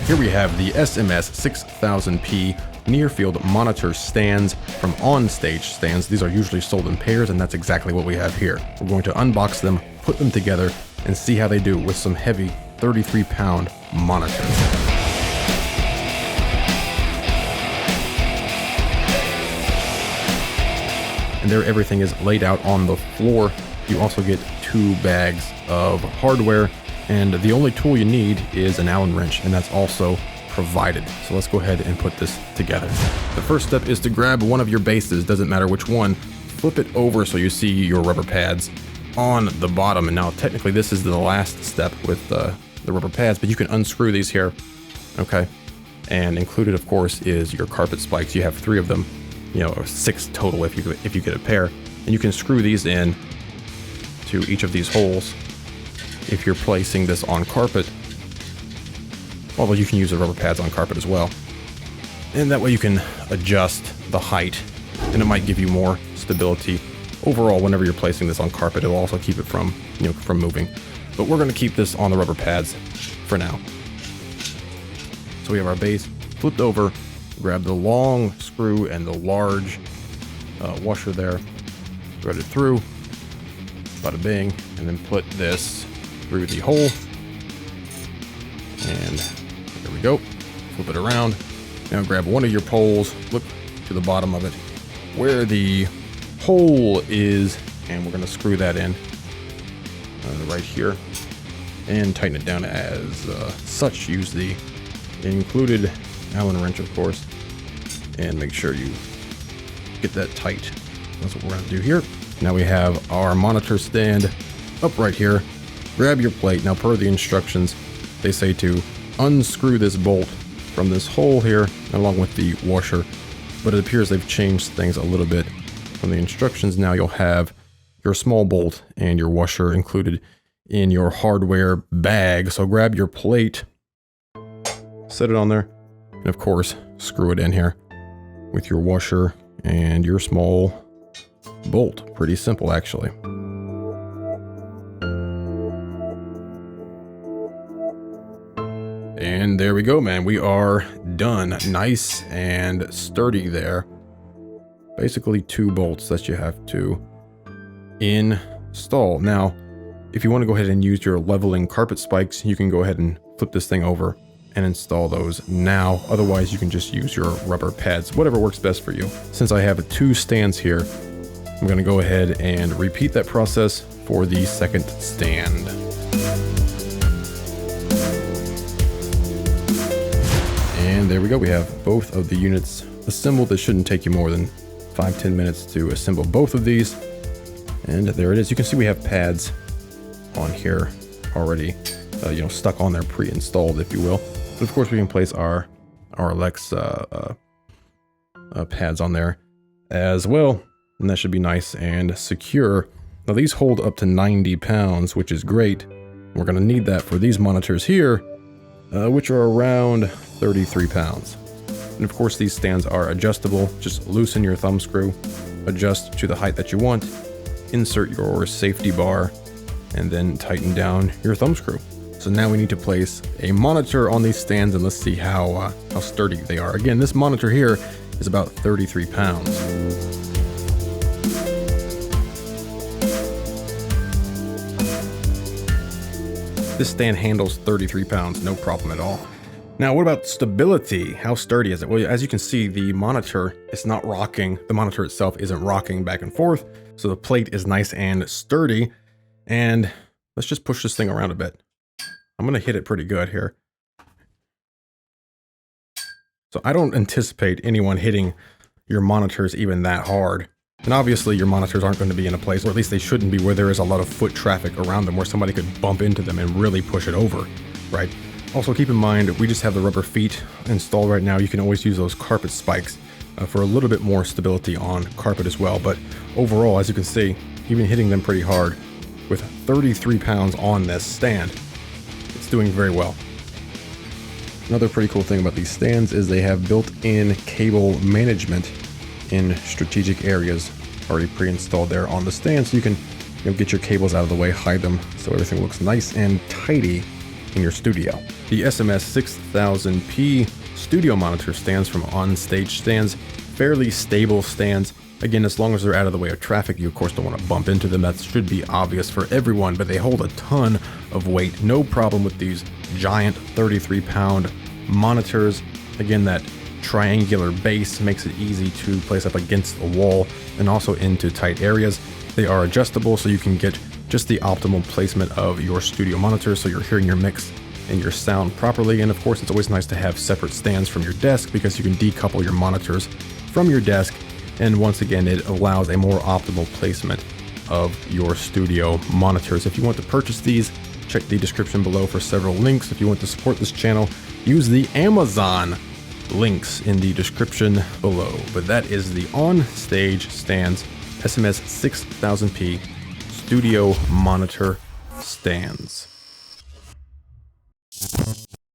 Here we have the SMS6000P near-field monitor stands from on-stage stands. These are usually sold in pairs, and that's exactly what we have here. We're going to unbox them, put them together, and see how they do with some heavy 33-pound monitors. And there everything is laid out on the floor. You also get 2 bags of hardware, and the only tool you need is an Allen wrench, and that's also provided. So let's go ahead and put this together. The first step is to grab one of your bases, doesn't matter which one, flip it over so you see your rubber pads on the bottom. And now technically this is the last step with the rubber pads, but you can unscrew these here, okay? And included, of course, is your carpet spikes. You have 3 of them, or 6 total if you get a pair. And you can screw these in to each of these holes if you're placing this on carpet. Although you can use the rubber pads on carpet as well. And that way you can adjust the height, and it might give you more stability. Overall, whenever you're placing this on carpet, it'll also keep it from moving. But we're going to keep this on the rubber pads for now. So we have our base flipped over, grab the long screw and the large washer there, thread it through, bada bing, and then put this through the hole. And there we go. Flip it around. Now grab one of your poles, look to the bottom of it where the hole is, and we're going to screw that in right here and tighten it down as such. Use the included Allen wrench, of course, and make sure you get that tight. That's what we're going to do here. Now we have our monitor stand up right here. Grab your plate. Now, per the instructions, they say to unscrew this bolt from this hole here along with the washer, but it appears they've changed things a little bit from the instructions. Now you'll have your small bolt and your washer included in your hardware bag. So grab your plate, set it on there, and of course screw it in here with your washer and your small bolt. Pretty simple, actually. And there we go, man. We are done. Nice and sturdy there. Basically 2 bolts that you have to install. Now, if you want to go ahead and use your leveling carpet spikes, you can go ahead and flip this thing over and install those now. Otherwise, you can just use your rubber pads, whatever works best for you. Since I have 2 stands here, I'm going to go ahead and repeat that process for the second stand. And there we go. We have both of the units assembled. It shouldn't take you more than 5-10 minutes to assemble both of these. And there it is. You can see we have pads on here already, stuck on there, pre-installed, if you will. But of course, we can place our Alexa pads on there as well, and that should be nice and secure. Now these hold up to 90 pounds, which is great. We're going to need that for these monitors here, which are around 33 pounds. And of course, these stands are adjustable. Just loosen your thumb screw, adjust to the height that you want, insert your safety bar, and then tighten down your thumb screw. So now we need to place a monitor on these stands, and let's see how sturdy they are. Again, this monitor here is about 33 pounds. This stand handles 33 pounds, no problem at all. Now, what about stability? How sturdy is it? Well, as you can see, the monitor is not rocking. The monitor itself isn't rocking back and forth. So the plate is nice and sturdy. And let's just push this thing around a bit. I'm going to hit it pretty good here. So I don't anticipate anyone hitting your monitors even that hard. And obviously your monitors aren't going to be in a place, or at least they shouldn't be, where there is a lot of foot traffic around them, where somebody could bump into them and really push it over, right? Also, keep in mind, we just have the rubber feet installed right now. You can always use those carpet spikes for a little bit more stability on carpet as well. But overall, as you can see, even hitting them pretty hard with 33 pounds on this stand, it's doing very well. Another pretty cool thing about these stands is they have built-in cable management in strategic areas already pre-installed there on the stand, so you can get your cables out of the way, hide them so everything looks nice and tidy in your studio. The SMS6000P studio monitor stands from on-stage stands, fairly stable stands. Again, as long as they're out of the way of traffic, you of course don't want to bump into them. That should be obvious for everyone, but they hold a ton of weight. No problem with these giant 33-pound monitors. Again, that triangular base makes it easy to place up against a wall and also into tight areas. They are adjustable, so you can get just the optimal placement of your studio monitor so you're hearing your mix and your sound properly. And of course, it's always nice to have separate stands from your desk because you can decouple your monitors from your desk. And once again, it allows a more optimal placement of your studio monitors. If you want to purchase these, check the description below for several links. If you want to support this channel, use the Amazon links in the description below. But that is the on-stage stands SMS6000P studio monitor stands.